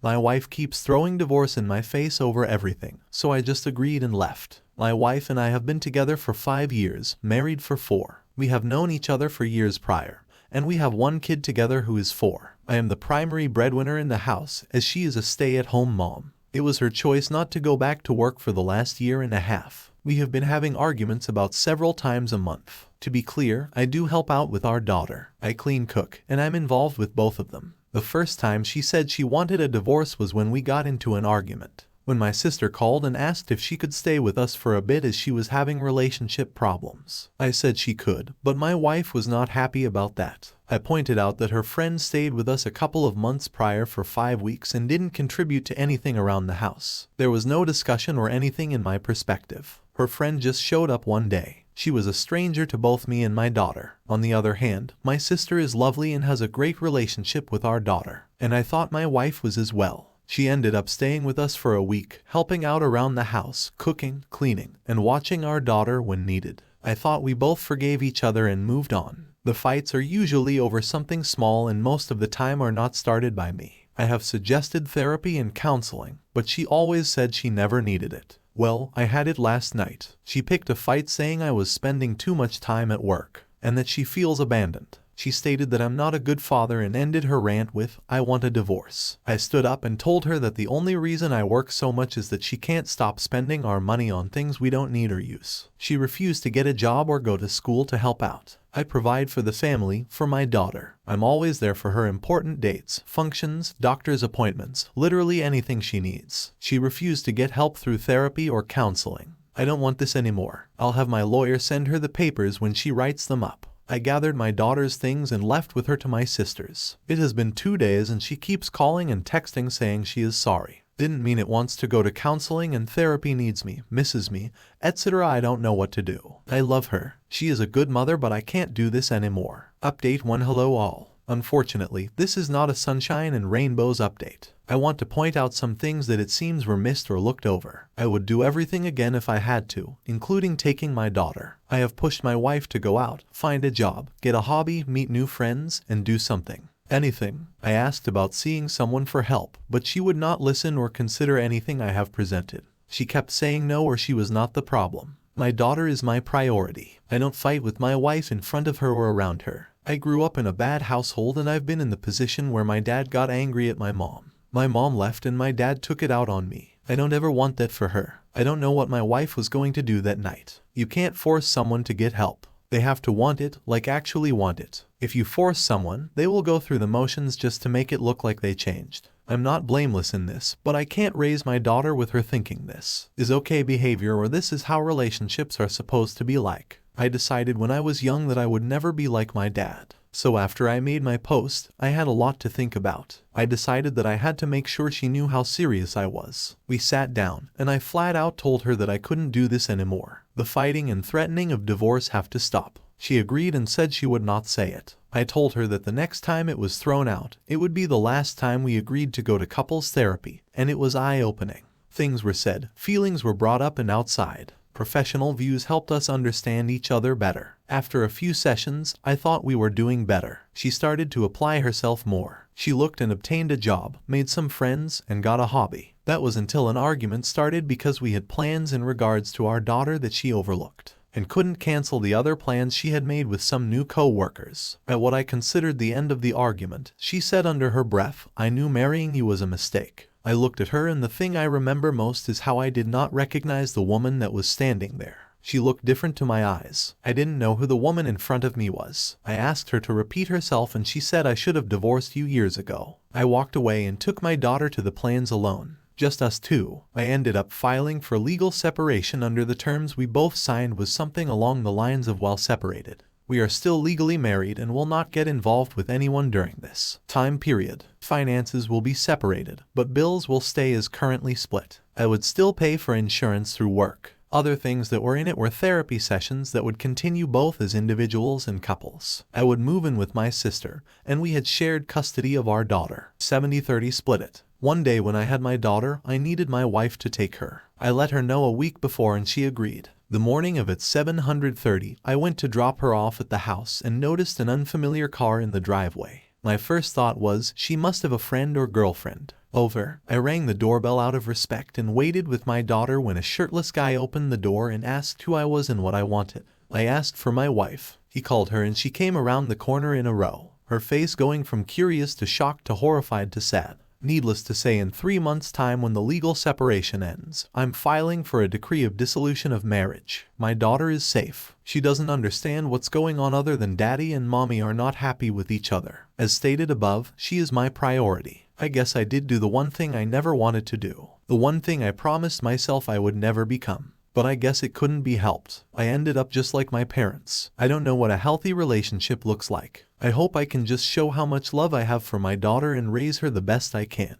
My wife keeps throwing divorce in my face over everything, so I just agreed and left. My wife and I have been together for 5 years, married for 4. We have known each other for years prior, and we have 1 kid together who is 4. I am the primary breadwinner in the house, as she is a stay-at-home mom. It was her choice not to go back to work for the last year and a half. We have been having arguments about several times a month. To be clear, I do help out with our daughter. I clean, cook, and I'm involved with both of them. The first time she said she wanted a divorce was when we got into an argument. When my sister called and asked if she could stay with us for a bit as she was having relationship problems. I said she could, but my wife was not happy about that. I pointed out that her friend stayed with us a couple of months prior for 5 weeks and didn't contribute to anything around the house. There was no discussion or anything in my perspective. Her friend just showed up one day. She was a stranger to both me and my daughter. On the other hand, my sister is lovely and has a great relationship with our daughter, and I thought my wife was as well. She ended up staying with us for a week, helping out around the house, cooking, cleaning, and watching our daughter when needed. I thought we both forgave each other and moved on. The fights are usually over something small and most of the time are not started by me. I have suggested therapy and counseling, but she always said she never needed it. Well, I had it last night. She picked a fight saying I was spending too much time at work, and that she feels abandoned. She stated that I'm not a good father and ended her rant with, "I want a divorce." I stood up and told her that the only reason I work so much is that she can't stop spending our money on things we don't need or use. She refused to get a job or go to school to help out. I provide for the family, for my daughter. I'm always there for her important dates, functions, doctor's appointments, literally anything she needs. She refused to get help through therapy or counseling. I don't want this anymore. I'll have my lawyer send her the papers when she writes them up. I gathered my daughter's things and left with her to my sister's. It has been 2 days and she keeps calling and texting saying she is sorry. Didn't mean it wants to go to counseling and therapy, needs me, misses me, etc. I don't know what to do. I love her. She is a good mother, but I can't do this anymore. Update 1. Hello all. Unfortunately, this is not a sunshine and rainbows update. I want to point out some things that it seems were missed or looked over. I would do everything again if I had to, including taking my daughter. I have pushed my wife to go out, find a job, get a hobby, meet new friends, and do something. Anything. I asked about seeing someone for help, but she would not listen or consider anything I have presented. She kept saying no or she was not the problem. My daughter is my priority. I don't fight with my wife in front of her or around her. I grew up in a bad household and I've been in the position where my dad got angry at my mom. My mom left and my dad took it out on me. I don't ever want that for her. I don't know what my wife was going to do that night. You can't force someone to get help. They have to want it, like actually want it. If you force someone, they will go through the motions just to make it look like they changed. I'm not blameless in this, but I can't raise my daughter with her thinking this is okay behavior or this is how relationships are supposed to be like. I decided when I was young that I would never be like my dad. So after I made my post, I had a lot to think about. I decided that I had to make sure she knew how serious I was. We sat down, and I flat out told her that I couldn't do this anymore. The fighting and threatening of divorce have to stop. She agreed and said she would not say it. I told her that the next time it was thrown out, it would be the last time we agreed to go to couples therapy, and it was eye-opening. Things were said, feelings were brought up and outside. Professional views helped us understand each other better. After a few sessions, I thought we were doing better. She started to apply herself more. She looked and obtained a job, made some friends, and got a hobby. That was until an argument started because we had plans in regards to our daughter that she overlooked, and couldn't cancel the other plans she had made with some new co-workers. At what I considered the end of the argument, she said under her breath, "I knew marrying you was a mistake." I looked at her and the thing I remember most is how I did not recognize the woman that was standing there. She looked different to my eyes. I didn't know who the woman in front of me was. I asked her to repeat herself and she said I should have divorced you years ago. I walked away and took my daughter to the plans alone. Just us two. I ended up filing for legal separation under the terms we both signed was something along the lines of while separated, we are still legally married and will not get involved with anyone during this time period. Finances will be separated, but bills will stay as currently split. I would still pay for insurance through work. Other things that were in it were therapy sessions that would continue both as individuals and couples. I would move in with my sister, and we had shared custody of our daughter. 70-30 split it. One day when I had my daughter, I needed my wife to take her. I let her know a week before and she agreed. The morning of at 7:30, I went to drop her off at the house and noticed an unfamiliar car in the driveway. My first thought was, she must have a friend or girlfriend. Over. I rang the doorbell out of respect and waited with my daughter when a shirtless guy opened the door and asked who I was and what I wanted. I asked for my wife. He called her and she came around the corner in a row, her face going from curious to shocked to horrified to sad. Needless to say, in 3 months' time when the legal separation ends, I'm filing for a decree of dissolution of marriage. My daughter is safe. She doesn't understand what's going on other than daddy and mommy are not happy with each other. As stated above, she is my priority. I guess I did do the one thing I never wanted to do. The one thing I promised myself I would never become. But I guess it couldn't be helped. I ended up just like my parents. I don't know what a healthy relationship looks like. I hope I can just show how much love I have for my daughter and raise her the best I can.